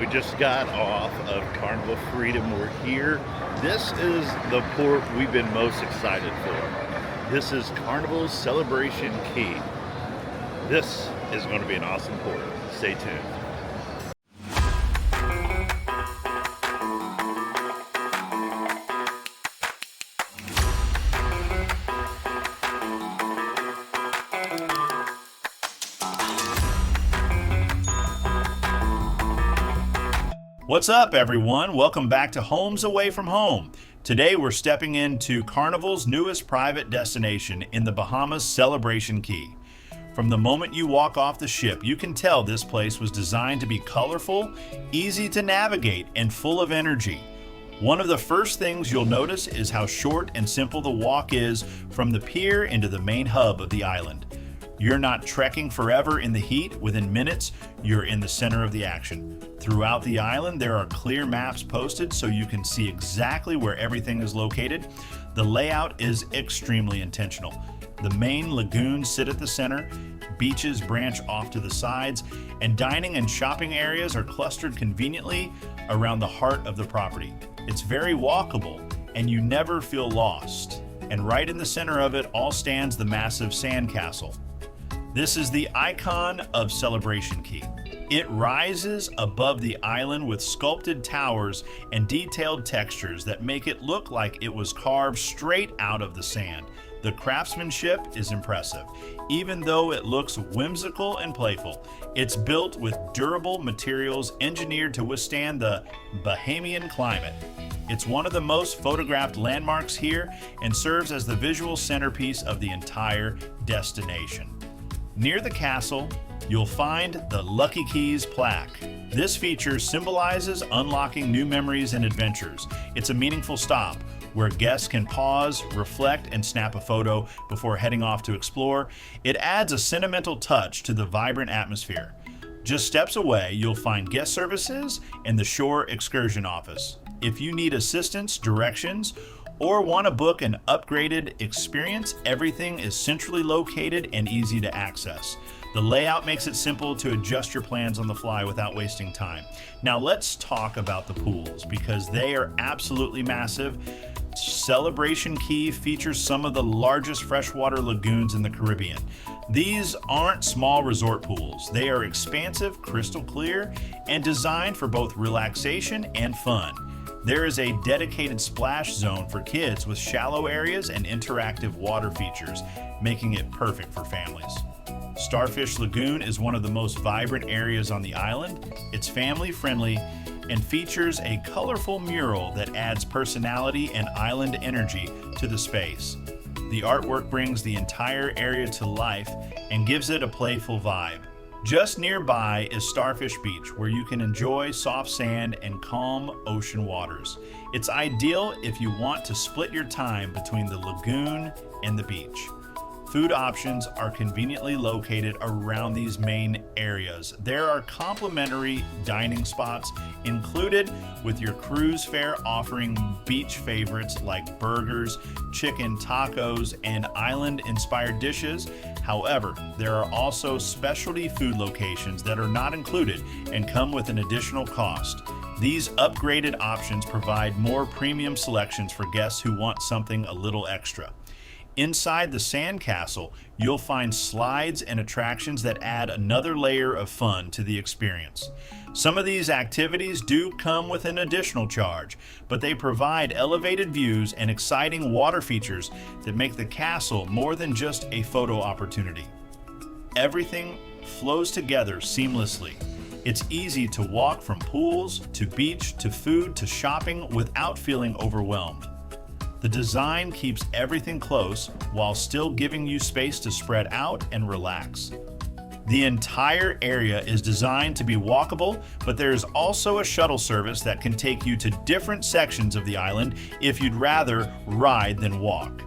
We just got off of Carnival Freedom. We're here. This is the port we've been most excited for. This is Carnival Celebration Key. This is going to be an awesome port. Stay tuned. What's up, everyone? Welcome back to Holmes Away from Home. Today we're stepping into Carnival's newest private destination in the Bahamas, Celebration Key. From the moment you walk off the ship, you can tell this place was designed to be colorful, easy to navigate, and full of energy. One of the first things you'll notice is how short and simple the walk is from the pier into the main hub of the island. You're not trekking forever in the heat. Within minutes, you're in the center of the action. Throughout the island, there are clear maps posted so you can see exactly where everything is located. The layout is extremely intentional. The main lagoons sit at the center, beaches branch off to the sides, and dining and shopping areas are clustered conveniently around the heart of the property. It's very walkable, and you never feel lost. And right in the center of it all stands the massive sandcastle. This is the icon of Celebration Key. It rises above the island with sculpted towers and detailed textures that make it look like it was carved straight out of the sand. The craftsmanship is impressive. Even though it looks whimsical and playful, it's built with durable materials engineered to withstand the Bahamian climate. It's one of the most photographed landmarks here and serves as the visual centerpiece of the entire destination. Near the castle, you'll find the Lucky Keys plaque. This feature symbolizes unlocking new memories and adventures. It's a meaningful stop where guests can pause, reflect, and snap a photo before heading off to explore. It adds a sentimental touch to the vibrant atmosphere. Just steps away, you'll find guest services and the shore excursion office. If you need assistance, directions, or want to book an upgraded experience, everything is centrally located and easy to access. The layout makes it simple to adjust your plans on the fly without wasting time. Now let's talk about the pools because they are absolutely massive. Celebration Key features some of the largest freshwater lagoons in the Caribbean. These aren't small resort pools. They are expansive, crystal clear, and designed for both relaxation and fun. There is a dedicated splash zone for kids with shallow areas and interactive water features, making it perfect for families. Starfish Lagoon is one of the most vibrant areas on the island. It's family-friendly and features a colorful mural that adds personality and island energy to the space. The artwork brings the entire area to life and gives it a playful vibe. Just nearby is Starfish Beach, where you can enjoy soft sand and calm ocean waters. It's ideal if you want to split your time between the lagoon and the beach. Food options are conveniently located around these main areas. There are complimentary dining spots included with your cruise fare offering beach favorites like burgers, chicken tacos, and island-inspired dishes. However, there are also specialty food locations that are not included and come with an additional cost. These upgraded options provide more premium selections for guests who want something a little extra. Inside the sandcastle, you'll find slides and attractions that add another layer of fun to the experience. Some of these activities do come with an additional charge, but they provide elevated views and exciting water features that make the castle more than just a photo opportunity. Everything flows together seamlessly. It's easy to walk from pools to beach to food to shopping without feeling overwhelmed. The design keeps everything close while still giving you space to spread out and relax. The entire area is designed to be walkable, but there is also a shuttle service that can take you to different sections of the island if you'd rather ride than walk.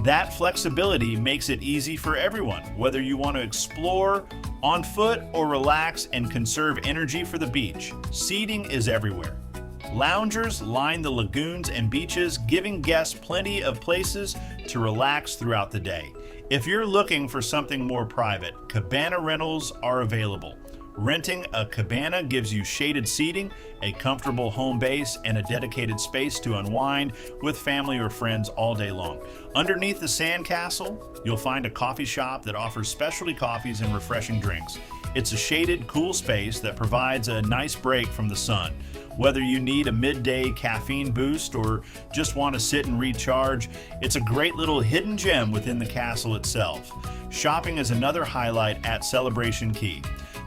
That flexibility makes it easy for everyone, whether you want to explore on foot or relax and conserve energy for the beach. Seating is everywhere. Loungers line the lagoons and beaches, giving guests plenty of places to relax throughout the day. If you're looking for something more private, cabana rentals are available. Renting a cabana gives you shaded seating, a comfortable home base, and a dedicated space to unwind with family or friends all day long. Underneath the sandcastle, you'll find a coffee shop that offers specialty coffees and refreshing drinks. It's a shaded, cool space that provides a nice break from the sun. Whether you need a midday caffeine boost or just want to sit and recharge, it's a great little hidden gem within the castle itself. Shopping is another highlight at Celebration Key.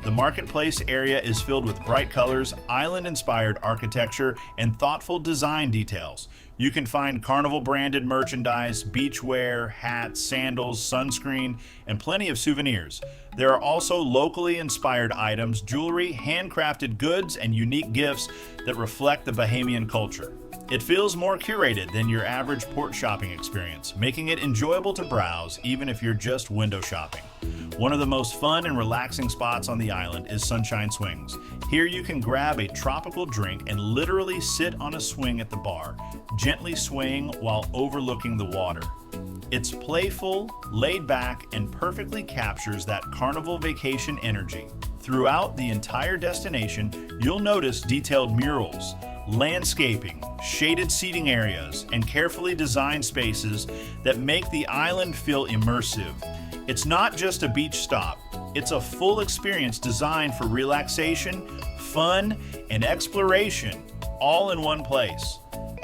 The marketplace area is filled with bright colors, island-inspired architecture, and thoughtful design details. You can find Carnival-branded merchandise, beachwear, hats, sandals, sunscreen, and plenty of souvenirs. There are also locally inspired items, jewelry, handcrafted goods, and unique gifts that reflect the Bahamian culture. It feels more curated than your average port shopping experience, making it enjoyable to browse even if you're just window shopping. One of the most fun and relaxing spots on the island is Sunshine Swings. Here you can grab a tropical drink and literally sit on a swing at the bar, gently swaying while overlooking the water. It's playful, laid back, and perfectly captures that carnival vacation energy. Throughout the entire destination, you'll notice detailed murals, landscaping, shaded seating areas, and carefully designed spaces that make the island feel immersive. It's not just a beach stop, it's a full experience designed for relaxation, fun, and exploration, all in one place.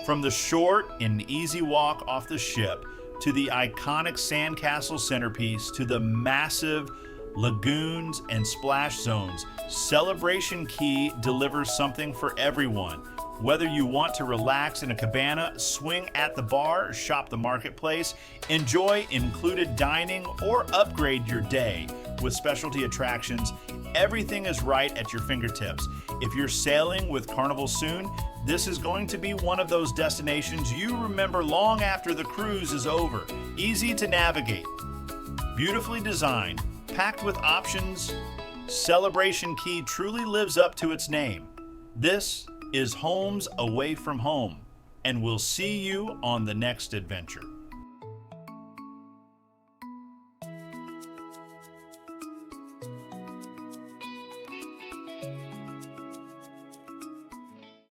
From the short and easy walk off the ship, to the iconic sandcastle centerpiece, to the massive lagoons and splash zones, Celebration Key delivers something for everyone. Whether you want to relax in a cabana, swing at the bar, shop the marketplace, enjoy included dining, or upgrade your day with specialty attractions, everything is right at your fingertips. If you're sailing with Carnival soon, this is going to be one of those destinations you remember long after the cruise is over. Easy to navigate, beautifully designed, packed with options, Celebration Key truly lives up to its name. This is Holmes Away from Home, and we'll see you on the next adventure.